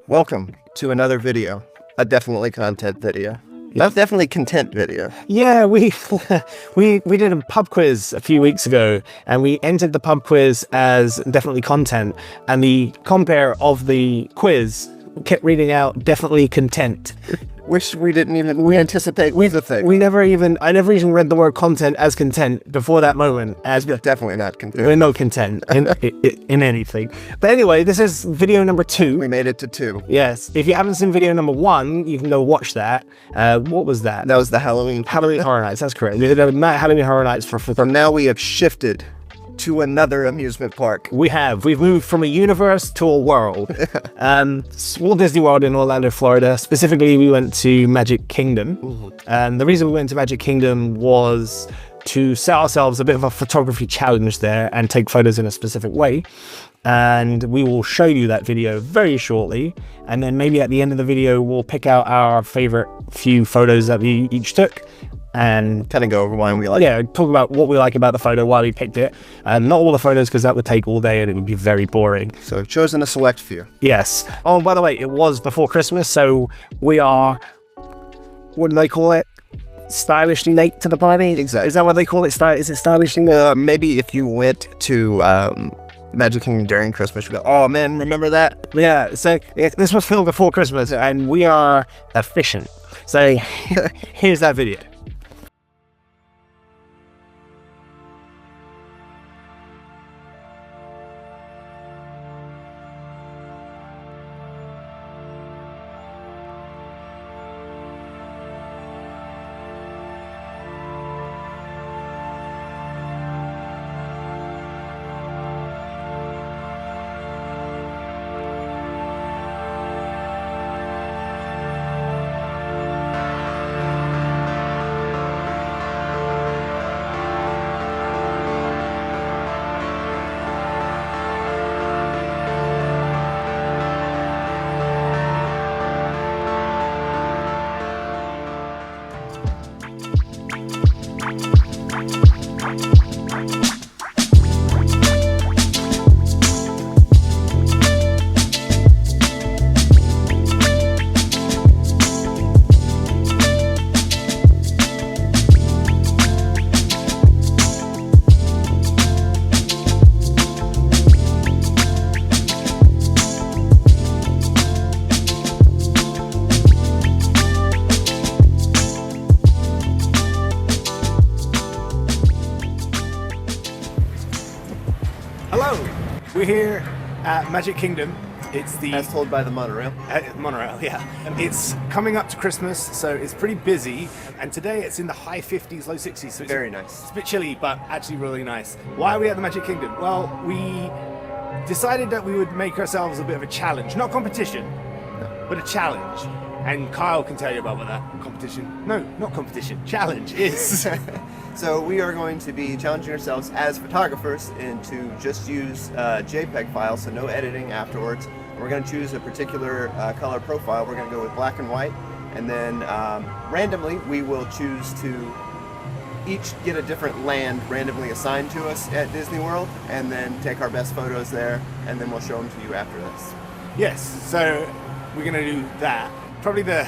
Welcome to another video, a definitely content video. That's definitely content video. Yeah, we did a pub quiz a few weeks ago, and we entered the pub quiz as definitely content, and the compere of the quiz kept reading out definitely content. Wish we didn't even, we anticipate the thing. I never even read the word content as content before that moment. As Definitely not content. we're no content in anything. But anyway, this is video number 2. We made it to 2. Yes, if you haven't seen video number 1, you can go watch that. What was that? That was the Halloween. Halloween Horror Nights, that's correct. We did a Halloween Horror Nights for So now we have shifted to another amusement park. We've moved from a universe to a world. Walt Disney World in Orlando, Florida. Specifically, we went to Magic Kingdom. And the reason we went to Magic Kingdom was to set ourselves a bit of a photography challenge there and take photos in a specific way. And we will show you that video very shortly. And then maybe at the end of the video, we'll pick out our favorite few photos that we each took. And Kind of go over why we like it. yeah, talk about what we like about the photo, why we picked it. Not all the photos, because that would take all day and it would be very boring. So I've chosen a select few. Yes. Oh, by the way, it was before Christmas, so we are, what do they call it? Stylishly late to the party? Exactly. Is that what they call it? Is it stylishly? Maybe if you went to Magic Kingdom during Christmas, you go, oh man, remember that? Yeah, so this was filmed before Christmas, and we are efficient. So here's that video. Hello, we're here at Magic Kingdom. It's the As told by the monorail. monorail, yeah. It's coming up to Christmas, so it's pretty busy. And today it's in the high 50s, low 60s. So it's Very nice. It's a bit chilly, but actually really nice. Why are we at the Magic Kingdom? Well, we decided that we would make ourselves a bit of a challenge, not competition, but a challenge. And Kyle can tell you about what that challenge is. So we are going to be challenging ourselves as photographers and to just use JPEG files, so no editing afterwards. We're going to choose a particular color profile. We're going to go with black and white, and then randomly we will choose to each get a different land randomly assigned to us at Disney World, and then take our best photos there, and then we'll show them to you after this. Yes, so we're going to do that. Probably the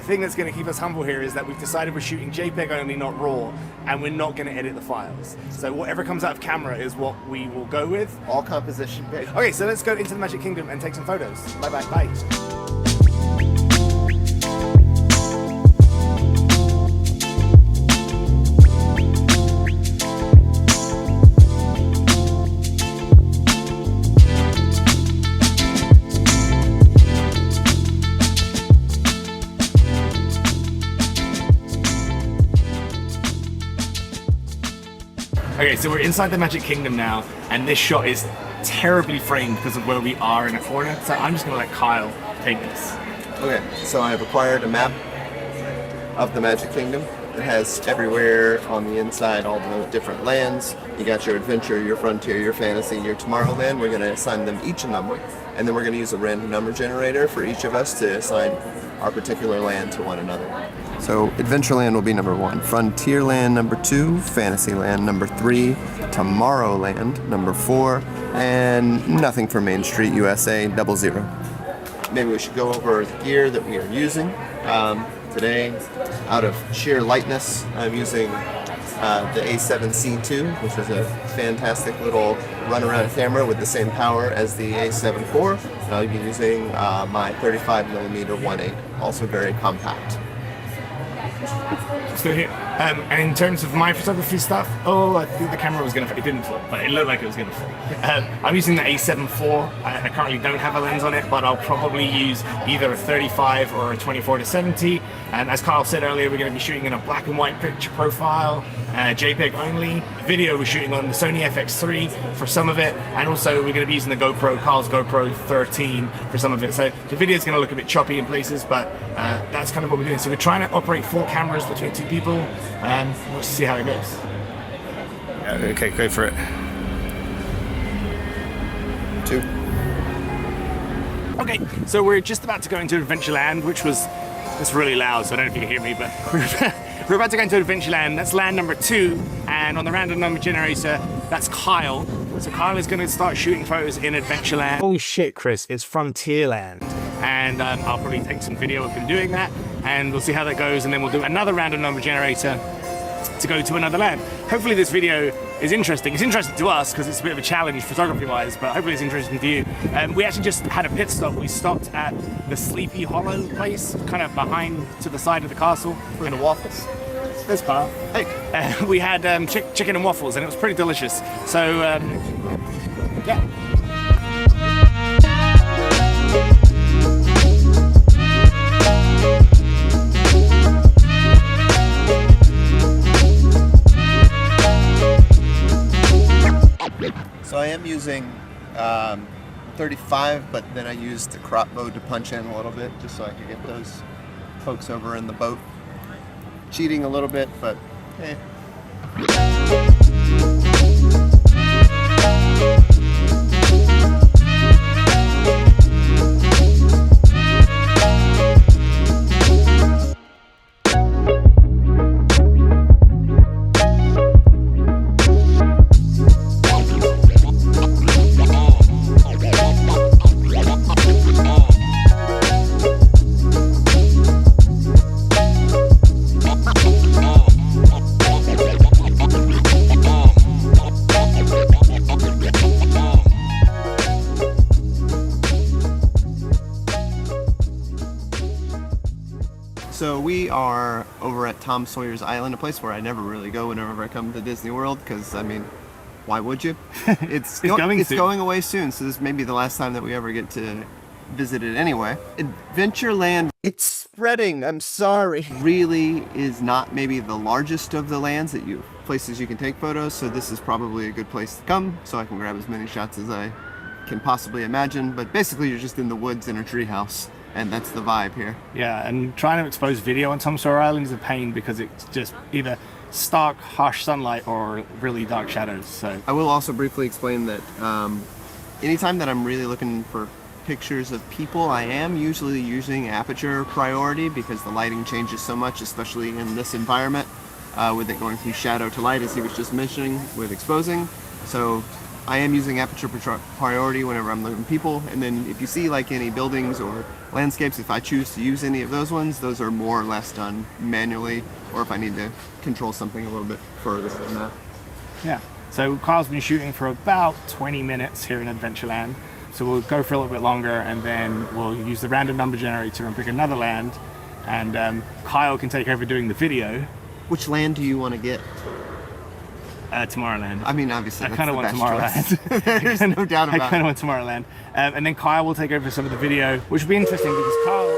thing that's going to keep us humble here is that we've decided we're shooting JPEG only, not RAW, and we're not going to edit the files. So whatever comes out of camera is what we will go with. All composition based. Okay, so let's go into the Magic Kingdom and take some photos. Bye-bye. Bye. Okay, so we're inside the Magic Kingdom now, and this shot is terribly framed because of where we are in a corner. So I'm just gonna let Kyle take this. Okay, so I've acquired a map of the Magic Kingdom. It has everywhere on the inside, all the different lands. You got your adventure, your frontier, your fantasy, your Tomorrowland. We're going to assign them each a number, and then we're going to use a random number generator for each of us to assign our particular land to one another. So Adventureland will be number 1, Frontierland number 2, Fantasyland number 3, Tomorrowland number 4, and nothing for Main Street USA, 00. maybe we should go over the gear that we are using. Today, out of sheer lightness, I'm using the A7C2, which is a fantastic little runaround camera with the same power as the A7 IV. And I'll be using my 35mm 1.8, also very compact. So here, and in terms of my photography stuff, I think the camera was going to fall. It didn't fall, but it looked like it was going to fall. I'm using the A7 IV. I currently don't have a lens on it, but I'll probably use either a 35 or a 24-70. And as Kyle said earlier, we're going to be shooting in a black and white picture profile, JPEG only. Video we're shooting on the Sony FX3 for some of it, and also we're going to be using the Kyle's GoPro 13 for some of it. So the video is going to look a bit choppy in places, but that's kind of what we're doing. So we're trying to operate 4 cameras between 2 people, and we'll see how it goes. Okay, go for it. 2. Okay, so we're just about to go into Adventureland, which was, it's really loud, so I don't know if you can hear me, but we're about to go into Adventureland. That's land number 2, and on the random number generator, that's Kyle. So Kyle is going to start shooting photos in Adventureland. Holy shit, Chris, it's Frontierland. And I'll probably take some video of him doing that, and we'll see how that goes, and then we'll do another random number generator to go to another land. Hopefully this video is interesting. It's interesting to us because it's a bit of a challenge photography-wise, but hopefully it's interesting to you. We actually just had a pit stop. We stopped at the Sleepy Hollow place, kind of behind to the side of the castle. We're going to waffles. There's Kyle. Hey. We had chicken and waffles, and it was pretty delicious. So, yeah. So I am using 35, but then I used the crop mode to punch in a little bit just so I could get those folks over in the boat. Cheating a little bit, but hey. So we are over at Tom Sawyer's Island, a place where I never really go whenever I come to Disney World, because, I mean, why would you? It's going away soon, so this may be the last time that we ever get to visit it anyway. Adventureland, it's spreading, I'm sorry, really is not maybe the largest of the lands places you can take photos, so this is probably a good place to come, so I can grab as many shots as I can possibly imagine, but basically you're just in the woods in a treehouse. And that's the vibe here. Yeah, and trying to expose video on Tom Sawyer Island is a pain because it's just either stark, harsh sunlight or really dark shadows. So I will also briefly explain that anytime that I'm really looking for pictures of people, I am usually using aperture priority because the lighting changes so much, especially in this environment, with it going from shadow to light, as he was just mentioning, with exposing. So I am using aperture priority whenever I'm looking at people, and then if you see like any buildings or landscapes, if I choose to use any of those ones, those are more or less done manually, or if I need to control something a little bit further than that. Yeah, so Kyle's been shooting for about 20 minutes here in Adventureland, so we'll go for a little bit longer, and then we'll use the random number generator and pick another land, and Kyle can take over doing the video. Which land do you want to get? Tomorrowland. I mean, obviously, I kind of want Tomorrowland. There's no doubt about it. I kind of want Tomorrowland. And then Kyle will take over some of the video, which will be interesting because Kyle...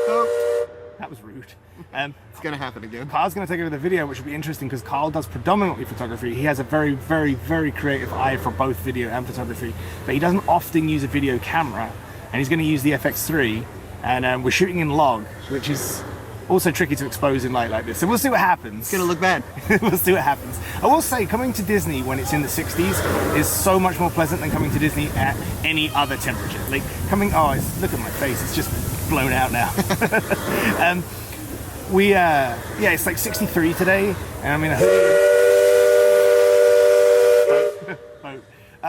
Oh. That was rude. It's going to happen again. Kyle's going to take over the video, which will be interesting because Kyle does predominantly photography. He has a very, very, very creative eye for both video and photography, but he doesn't often use a video camera, and he's going to use the FX3, and we're shooting in log, which is also tricky to expose in light like this. So we'll see what happens. It's going to look bad. We'll see what happens. I will say, coming to Disney when it's in the 60s is so much more pleasant than coming to Disney at any other temperature. Like look at my face, it's just blown out now. It's like 63 today, and I'm in a hoodie.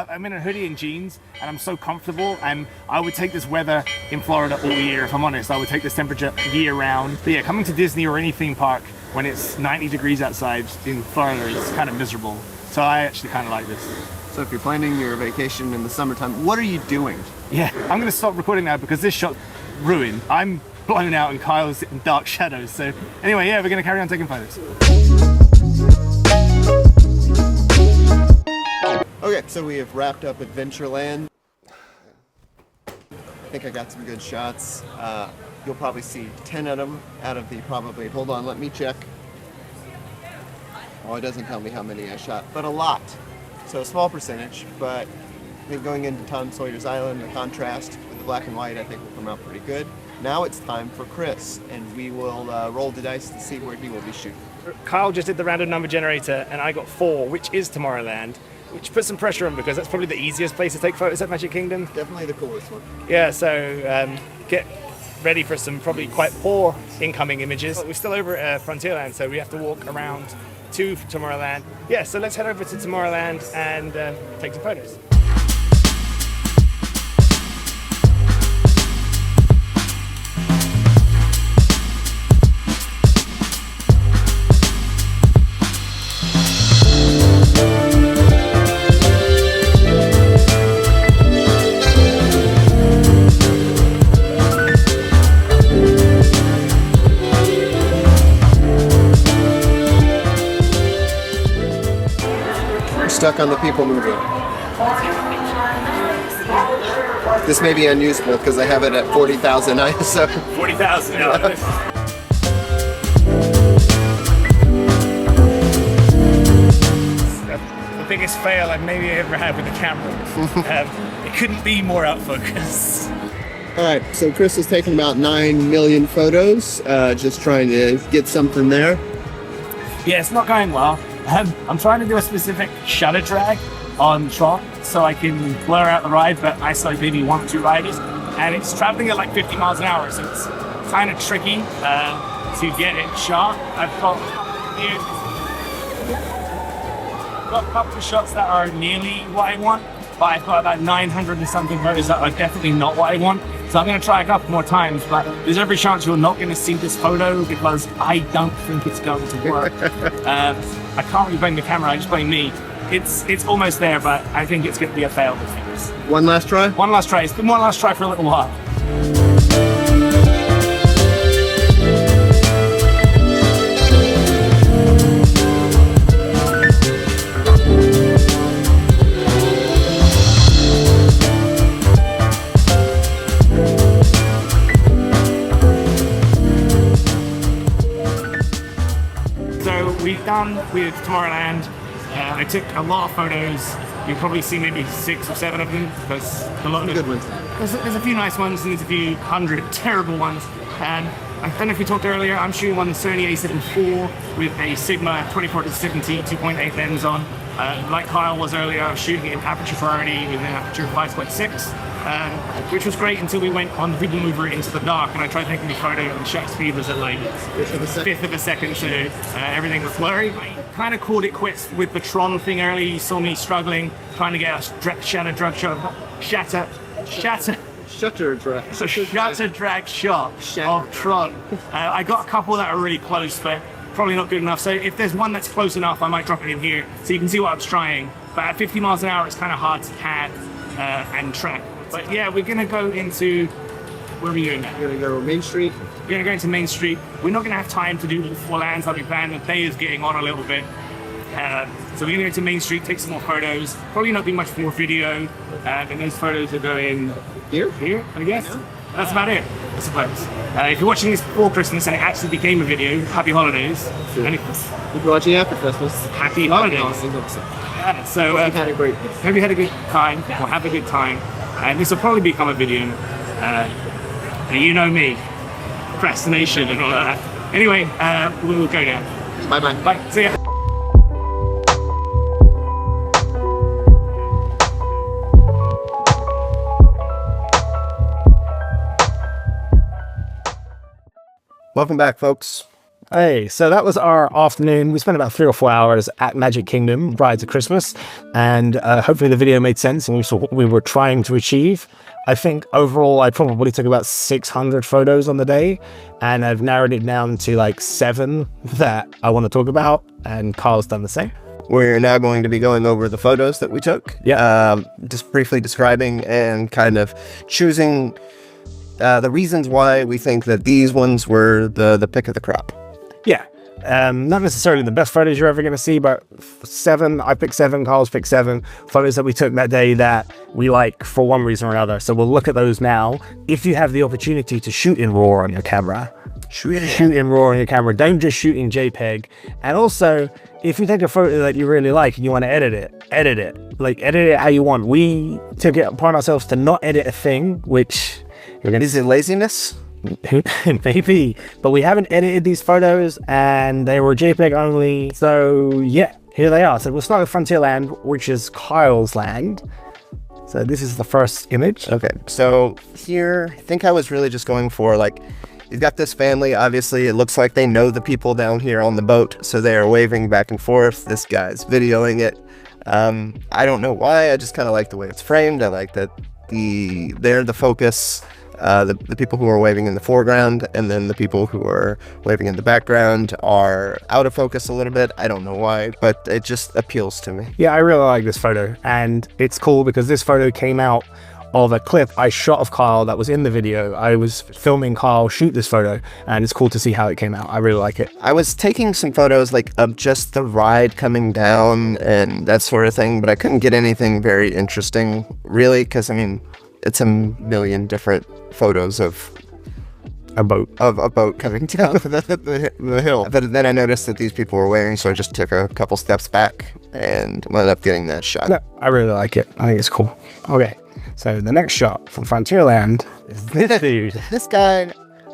I'm in a hoodie and jeans, and I'm so comfortable. And I would take this weather in Florida all year, if I'm honest. I would take this temperature year round. But yeah, coming to Disney or any theme park when it's 90 degrees outside in Florida is kind of miserable. So I actually kind of like this. So if you're planning your vacation in the summertime, what are you doing? Yeah, I'm going to stop recording now because this shot's ruined. I'm blown out and Kyle's in dark shadows. So anyway, yeah, we're going to carry on taking photos. Okay, so we have wrapped up Adventureland. I think I got some good shots. You'll probably see 10 of them out of the probably, hold on, let me check. Oh, it doesn't tell me how many I shot, but a lot. So a small percentage, but I think going into Tom Sawyer's Island, the contrast with the black and white, I think will come out pretty good. Now it's time for Chris, and we will roll the dice to see where he will be shooting. Kyle just did the random number generator, and I got 4, which is Tomorrowland, which puts some pressure on because that's probably the easiest place to take photos at Magic Kingdom. Definitely the coolest one. Yeah, so get ready for some probably quite poor incoming images. We're still over at Frontierland, so we have to walk around to Tomorrowland. Yeah, so let's head over to Tomorrowland and take some photos. Stuck on the people mover. This may be unusable because I have it at 40,000 ISO. 40,000. The biggest fail I've maybe ever had with the camera. It couldn't be more out focus. All right, so Chris has taken about 9 million photos, just trying to get something there. Yeah, it's not going well. I'm trying to do a specific shutter drag on Tron so I can blur out the ride, but isolate maybe 1 or 2 riders. And it's traveling at like 50 miles an hour, so it's kind of tricky to get it shot. I've got a couple of shots that are nearly what I want, but I've got about 900 and something photos that are definitely not what I want. So I'm going to try a couple more times, but there's every chance you're not going to see this photo because I don't think it's going to work. I can't really blame the camera, I just blame me. It's almost there, but I think it's going to be a fail with things. One last try? One last try. It's been one last try for a little while. We've done with Tomorrowland. I took a lot of photos. You'll probably see maybe 6 or 7 of them because a lot of good ones. There's a few nice ones and there's a few 100 terrible ones. And I don't know if we talked earlier. I'm shooting on the Sony A7 IV with a Sigma 24-70 2.8 lens on. Like Kyle was earlier, I was shooting it in aperture priority with an aperture of 5.6. Which was great until we went on the people mover into the dark and I tried taking the photo and the shutter speed was at like 1/5 of a second, so everything was blurry. I kind of called it quits with the Tron thing earlier. You saw me struggling, trying to get a shutter drag shot of Tron. I got a couple that are really close, but probably not good enough. So if there's one that's close enough, I might drop it in here so you can see what I was trying. But at 50 miles an hour, it's kind of hard to pan and track. But yeah, we're gonna go into, where are we going now? We're gonna go Main Street. We're gonna go into Main Street. We're not gonna have time to do all 4 lands that we planned. The day is getting on a little bit. So we're gonna go to Main Street, take some more photos. Probably not be much more video. And those photos are going here, I guess. Yeah. That's about it, I suppose. If you're watching this before Christmas and it actually became a video, happy holidays. Sure. If you're watching after Christmas, happy holidays. Yeah, so hope you had a great hope you had a good time, or have a good time. And this will probably become a video. And you know me, procrastination and all that. Anyway, we'll go now. Bye-bye. Bye, see ya. Welcome back, folks. Hey, so that was our afternoon. We spent about 3 or 4 hours at Magic Kingdom prior to Christmas, and hopefully the video made sense and we saw what we were trying to achieve. I think overall I probably took about 600 photos on the day, and I've narrowed it down to like 7 that I want to talk about, and Carl's done the same. We're now going to be going over the photos that we took. Yeah. Just briefly describing and kind of choosing the reasons why we think that these ones were the pick of the crop. Yeah. Not necessarily the best photos you're ever going to see, but 7, I picked 7, Carl's picked 7 photos that we took that day that we like for one reason or another. So we'll look at those now. If you have the opportunity to shoot in RAW on your camera, shoot in RAW on your camera. Don't just shoot in JPEG. And also, if you take a photo that you really like and you want to edit it. Like, edit it how you want. We took it upon ourselves to not edit a thing, which... Is it laziness? Maybe, but we haven't edited these photos and they were JPEG only. So yeah, here they are. So we'll start with Frontierland, which is Kyle's land. So this is the first image. Okay, so here, I think I was really just going for like, you've got this family, obviously it looks like they know the people down here on the boat, so they are waving back and forth. This guy's videoing it. I don't know why, I just kind of like the way it's framed. I like that they're the focus. The people who are waving in the foreground and then the people who are waving in the background are out of focus a little bit. I don't know why, but it just appeals to me. Yeah, I really like this photo, and it's cool because this photo came out of a clip I shot of Kyle that was in the video. I was filming Kyle shoot this photo, and it's cool to see how it came out. I really like it. I was taking some photos like of just the ride coming down and that sort of thing, but I couldn't get anything very interesting really, because I mean, it's a million different photos of a boat coming down the hill. But then I noticed that these people were waving, so I just took a couple steps back and wound up getting that shot. No, I really like it. I think it's cool. Okay, so the next shot from Frontierland is this dude. This guy,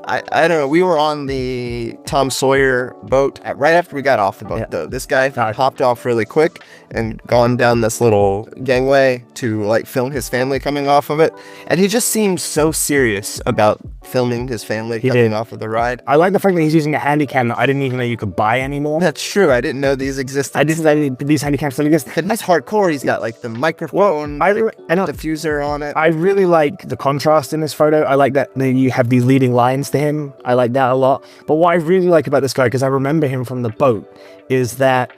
I don't know, we were on the Tom Sawyer boat right after we got off the boat, though. This guy hopped off really quick and gone down this little gangway to like film his family coming off of it. And he just seemed so serious about filming his family coming off of the ride. I like the fact that he's using a handy cam that I didn't even know you could buy anymore. That's true. I didn't know these existed. I didn't know these handy cams still exist. That's hardcore. He's got like the microphone, diffuser on it. I really like the contrast in this photo. I like that you have these leading lines to him. I like that a lot. But what I really like about this guy, because I remember him from the boat, is that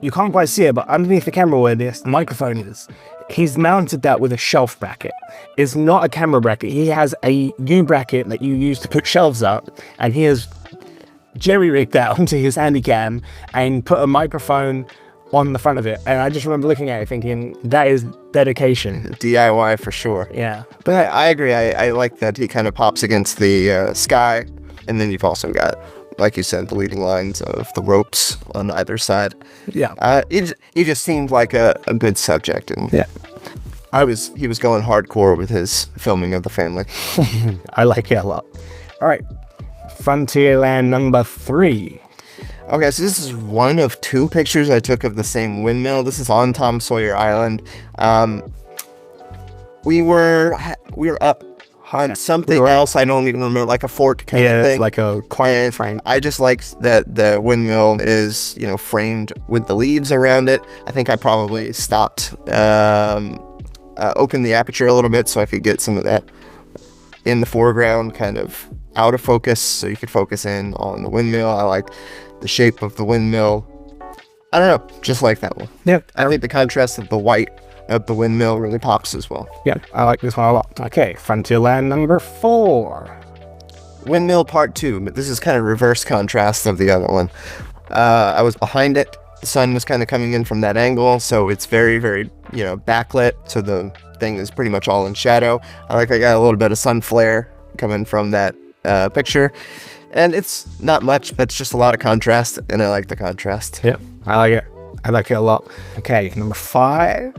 you can't quite see it, but underneath the camera where this microphone is, he's mounted that with a shelf bracket. It's not a camera bracket. He has a U bracket that you use to put shelves up, and he has jerry-rigged that onto his handycam and put a microphone on the front of it. And I just remember looking at it thinking, that is dedication. DIY for sure. Yeah. But I agree. I like that he kind of pops against the sky, and then you've also got, like you said, the leading lines of the ropes on either side. Yeah. He just seemed like a good subject, and yeah, he was going hardcore with his filming of the family. I like it a lot. All right, Frontierland number 3. Okay, so this is one of 2 pictures I took of the same windmill. This is on Tom Sawyer Island. We were up on something else. I don't even remember, like a fort kind of thing. Like a quiet frame. I just liked that the windmill is, framed with the leaves around it. I think I probably stopped, opened the aperture a little bit so I could get some of that in the foreground, kind of out of focus, so you could focus in on the windmill. I like the shape of the windmill. I don't know, just like that one. Yeah. I think the contrast of the white of the windmill really pops as well. Yeah, I like this one a lot. Okay, Frontierland number 4. Windmill part 2, but this is kind of reverse contrast of the other one. I was behind it. The sun was kind of coming in from that angle, so it's very, very, backlit. So the thing is pretty much all in shadow. I got a little bit of sun flare coming from that picture. And it's not much, but it's just a lot of contrast, and I like the contrast. Yeah, I like it. I like it a lot. Okay, number 5.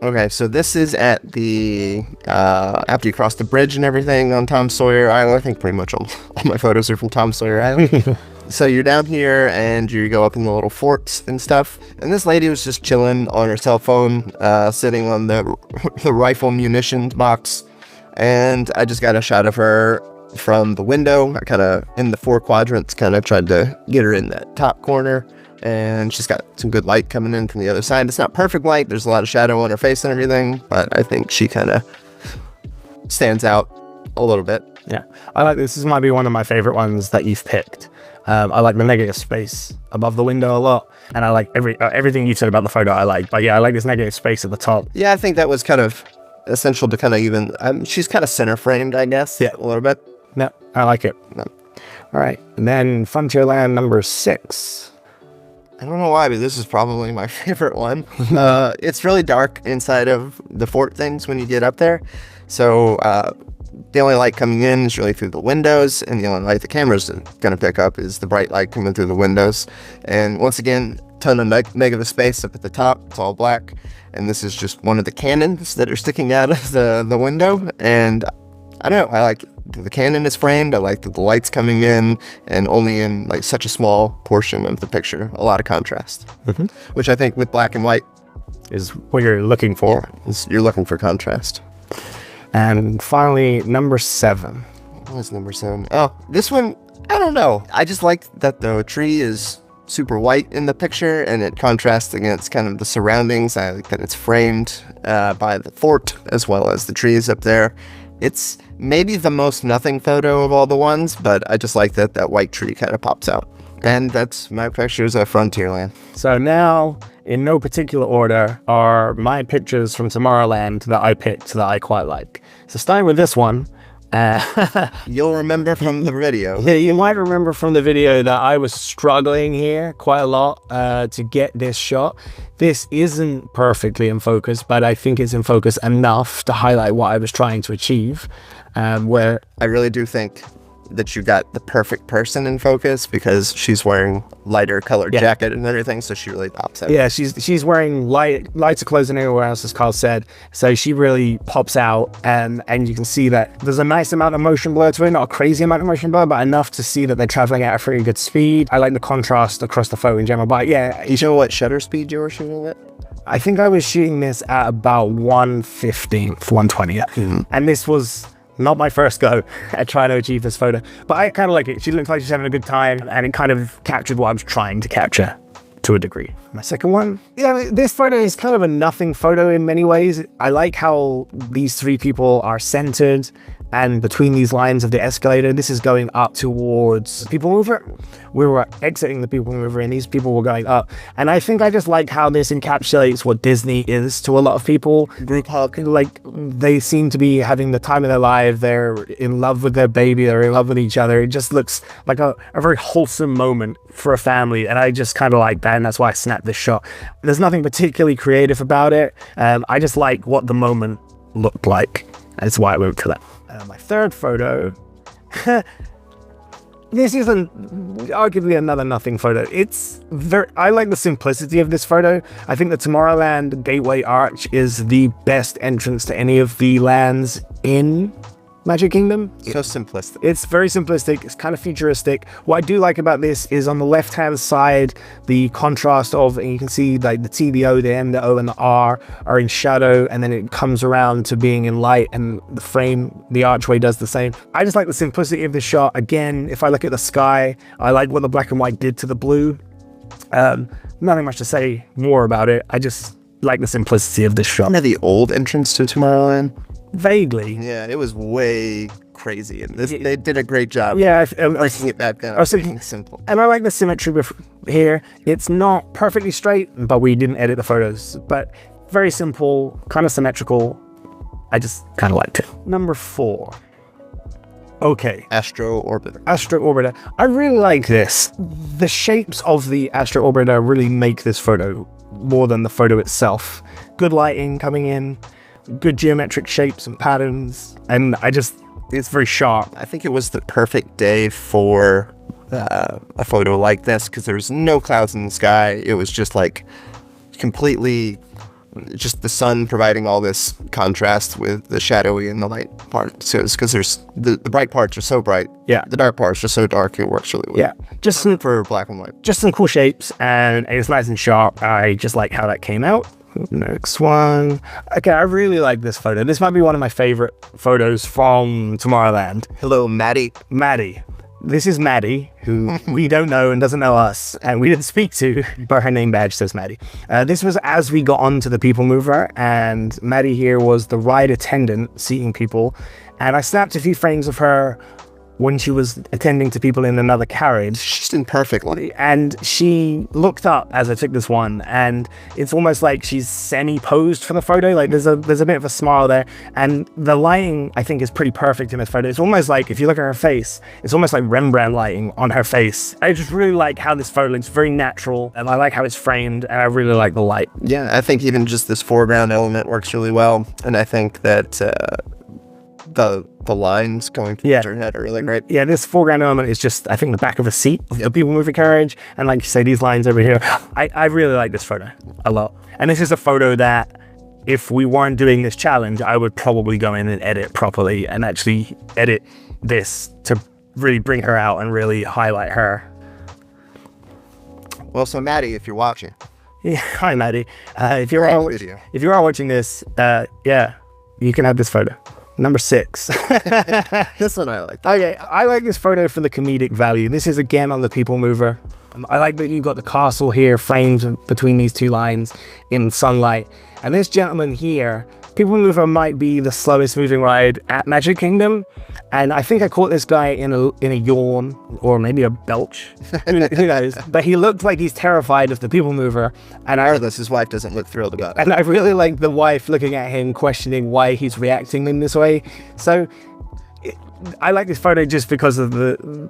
Okay, so this is at the, after you cross the bridge and everything on Tom Sawyer Island. I think pretty much all my photos are from Tom Sawyer Island. So you're down here, and you go up in the little forts and stuff. And this lady was just chilling on her cell phone, sitting on the rifle munitions box. And I just got a shot of her from the window. I kind of, in the 4 quadrants, kind of tried to get her in that top corner. And she's got some good light coming in from the other side. It's not perfect light. There's a lot of shadow on her face and everything, but I think she kind of stands out a little bit. Yeah, I like this. This might be one of my favorite ones that you've picked. I like the negative space above the window a lot, and I like everything you said about the photo. I like, but yeah, I like this negative space at the top. Yeah, I think that was kind of essential to kind of even. She's kind of center framed, I guess. Yeah, a little bit. Yeah, I like it. No. All right, and then Frontierland number 6. I don't know why, but this is probably my favorite one. It's really dark inside of the fort things when you get up there, so the only light coming in is really through the windows, and the only light the camera's going to pick up is the bright light coming through the windows. And once again, ton of negative space up at the top. It's all black, and this is just one of the cannons that are sticking out of the window. And I don't know, I like the cannon is framed. I like the light's coming in, and only in like such a small portion of the picture. A lot of contrast, which I think with black and white Is what you're looking for. you're looking for contrast. And finally, number 7. What was number 7? Oh, this one, I don't know. I just like that the tree is super white in the picture, and it contrasts against kind of the surroundings. I like that it's framed by the fort as well as the trees up there. It's maybe the most nothing photo of all the ones, but I just like that that white tree kind of pops out. And that's my pictures of Frontierland. So now, in no particular order, are my pictures from Tomorrowland that I picked that I quite like. So starting with this one, You'll remember from the video. yeah, you might remember from the video that I was struggling here quite a lot to get this shot. This isn't perfectly in focus, but I think it's in focus enough to highlight what I was trying to achieve. Where I really do think that you got the perfect person in focus, because she's wearing lighter colored jacket and everything, so she really pops out. yeah, she's wearing lighter clothes than anywhere else, as Carl said. So she really pops out, and you can see that there's a nice amount of motion blur to it, not a crazy amount of motion blur, but enough to see that they're traveling at a pretty good speed. I like the contrast across the photo in general, but yeah, You know what shutter speed you were shooting at? I think I was shooting this at about 1/15th, 1/20th, and this was not my first go at trying to achieve this photo, but I kind of like it. She looks like she's having a good time, and it kind of captured what I was trying to capture to a degree. My second one, yeah, this photo is kind of a nothing photo in many ways. I like how these 3 people are centered, and between these lines of the escalator, this is going up towards the People Mover. We were exiting the People Mover, and these people were going up. And I think I just like how this encapsulates what Disney is to a lot of people. Group hug. Like, they seem to be having the time of their life. They're in love with their baby. They're in love with each other. It just looks like a very wholesome moment for a family. And I just kind of like that, and that's why I snapped this shot. There's nothing particularly creative about it. I just like what the moment looked like. That's why I went for that. My third photo, this is arguably another nothing photo. I like the simplicity of this photo. I think the Tomorrowland Gateway Arch is the best entrance to any of the lands in Magic Kingdom. So simplistic. It's very simplistic. It's kind of futuristic. What I do like about this is on the left-hand side, the contrast of, and you can see like the T, the O, the M, the O, and the R are in shadow, and then it comes around to being in light, and the frame, the archway does the same. I just like the simplicity of this shot. Again, if I look at the sky, I like what the black and white did to the blue. Nothing much to say more about it. I just like the simplicity of this shot. Kind of the old entrance to Tomorrowland. Vaguely. Yeah, it was way crazy, and they did a great job. Yeah, breaking it back down. Making it simple. And I like the symmetry here. It's not perfectly straight, but we didn't edit the photos. But very simple, kind of symmetrical. I just kind of liked it. Number 4. Okay. Astro Orbiter. Astro Orbiter. I really like this. The shapes of the Astro Orbiter really make this photo more than the photo itself. Good lighting coming in. Good geometric shapes and patterns, and it's very sharp. I think it was the perfect day for a photo like this, because there was no clouds in the sky. It was just like completely just the sun providing all this contrast with the shadowy and the light part. So it's because there's the bright parts are so bright. Yeah. The dark parts are so dark. It works really well. Yeah. Just for black and white. Just some cool shapes, and it's nice and sharp. I just like how that came out. Next one. Okay, I really like this photo. This might be one of my favorite photos from Tomorrowland. Hello, Maddie. Maddie. This is Maddie, who we don't know and doesn't know us, and we didn't speak to, but her name badge says Maddie. This was as we got onto the People Mover, and Maddie here was the ride attendant seating people, and I snapped a few frames of her when she was attending to people in another carriage. She's in perfect light. And she looked up as I took this one, and it's almost like she's semi-posed for the photo. Like there's a bit of a smile there, and the lighting I think is pretty perfect in this photo. It's almost like, if you look at her face, it's almost like Rembrandt lighting on her face. I just really like how this photo looks very natural, and I like how it's framed, and I really like the light. Yeah, I think even just this foreground element works really well, and I think that the lines going through her head are really great. Yeah, this foreground element is just, I think, the back of a seat of a People Mover carriage, and like you say, these lines over here. I really like this photo a lot, and this is a photo that, if we weren't doing this challenge, I would probably go in and edit properly and actually edit this to really bring her out and really highlight her. Well, so Maddie, if you're watching, Yeah, hi Maddie. If you are watching this, yeah, you can have this photo. Number 6. this one I like. Okay, I like this photo for the comedic value. This is again on the People Mover. I like that you've got the castle here framed between these two lines in sunlight. And this gentleman here, People Mover might be the slowest moving ride at Magic Kingdom. And I think I caught this guy in a yawn, or maybe a belch. Who knows? But he looked like he's terrified of the People Mover. And Regardless, his wife doesn't look thrilled about it. And I really like the wife looking at him, questioning why he's reacting in this way. So I like this photo just because of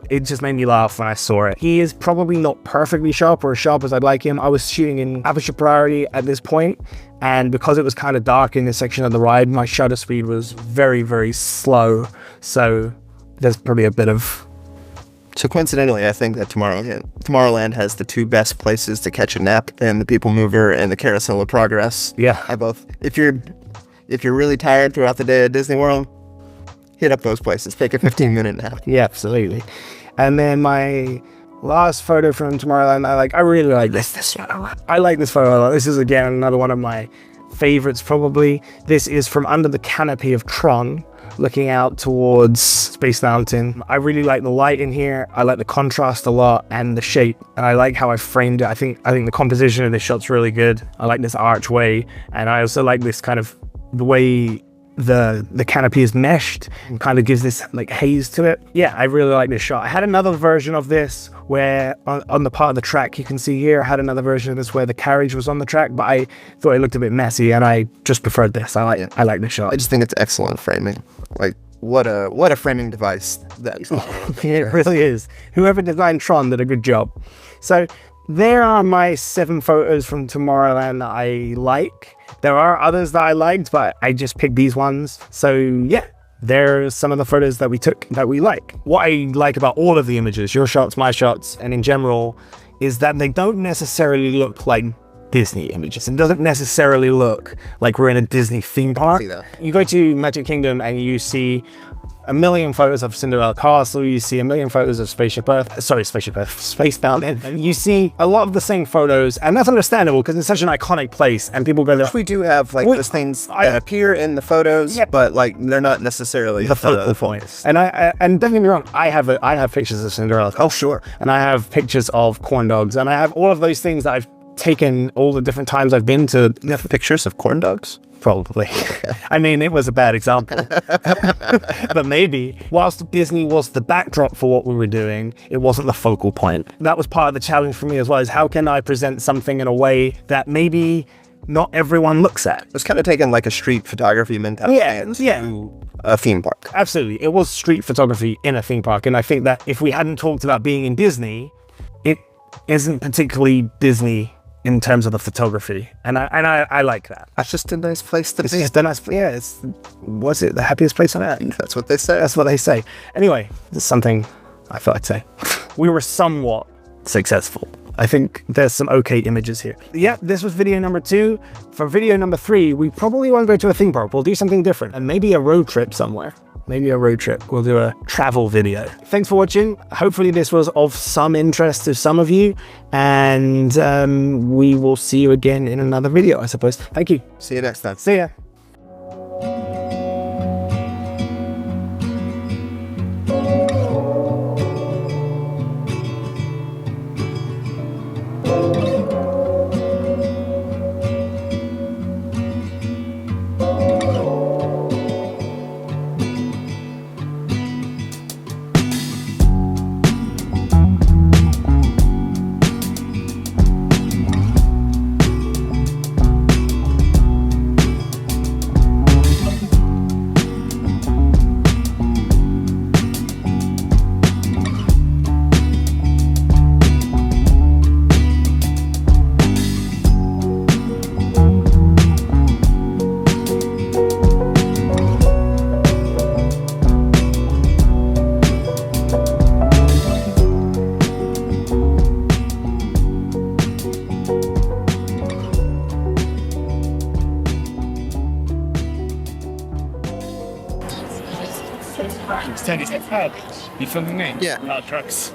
it just made me laugh when I saw it. He is probably not perfectly sharp or as sharp as I'd like him. I was shooting in aperture priority at this point, and because it was kind of dark in this section of the ride, my shutter speed was very, very slow. So there's probably a bit of... So coincidentally, I think that Tomorrowland has the 2 best places to catch a nap, and the People Mover and the Carousel of Progress. Yeah. I both. If you're really tired throughout the day at Disney World, hit up those places. Take a 15-minute nap. Yeah, absolutely. And then my last photo from Tomorrowland, I really like this. I like this photo a lot. This is again another one of my favorites probably. This is from under the canopy of Tron, looking out towards Space Mountain. I really like the light in here. I like the contrast a lot and the shape, and I like how I framed it. I think the composition of this shot's really good. I like this archway, and I also like this kind of the way the canopy is meshed and kind of gives this like haze to it. Yeah, I really like this shot. I had another version of this where on the part of the track you can see here, I had another version of this where the carriage was on the track, but I thought it looked a bit messy, and I just preferred this. I like this shot. I just think it's excellent framing. Like, what a framing device that is. It really is. Whoever designed Tron did a good job. So there are my 7 photos from Tomorrowland that I like. There are others that I liked, but I just picked these ones. So yeah, there's some of the photos that we took that we like. What I like about all of the images, your shots, my shots, and in general, is that they don't necessarily look like Disney images. It doesn't necessarily look like we're in a Disney theme park. You go to Magic Kingdom and you see a million photos of Cinderella Castle, you see a million photos of Space Mountain, and you see a lot of the same photos, and that's understandable because it's such an iconic place, and people go there. We do have like those things that appear in the photos, but like they're not necessarily the focal points. And and don't get me wrong, I have pictures of Cinderella. Oh sure. And I have pictures of corn dogs, and I have all of those things that I've taken all the different times I've been to. You have pictures of corn dogs? Probably. I mean, it was a bad example. But maybe, whilst Disney was the backdrop for what we were doing, it wasn't the focal point. That was part of the challenge for me as well, is how can I present something in a way that maybe not everyone looks at? It was kind of taking like a street photography mentality to a theme park. Absolutely. It was street photography in a theme park. And I think that if we hadn't talked about being in Disney, it isn't particularly Disney in terms of the photography, and I like that. That's just a nice place to be. It's just a nice, yeah. Was it the happiest place on earth? That's what they say. That's what they say. Anyway, this is something I thought I'd say. We were somewhat successful. I think there's some okay images here. Yeah, this was video number 2. For video number 3, we probably won't go to a theme park. We'll do something different, and maybe a road trip somewhere. maybe a road trip. We'll do a travel video. Thanks for watching. Hopefully this was of some interest to some of you, and we will see you again in another video, I suppose. Thank you. See you next time. See ya. It's turned his head. You filming me? Yeah. Trucks.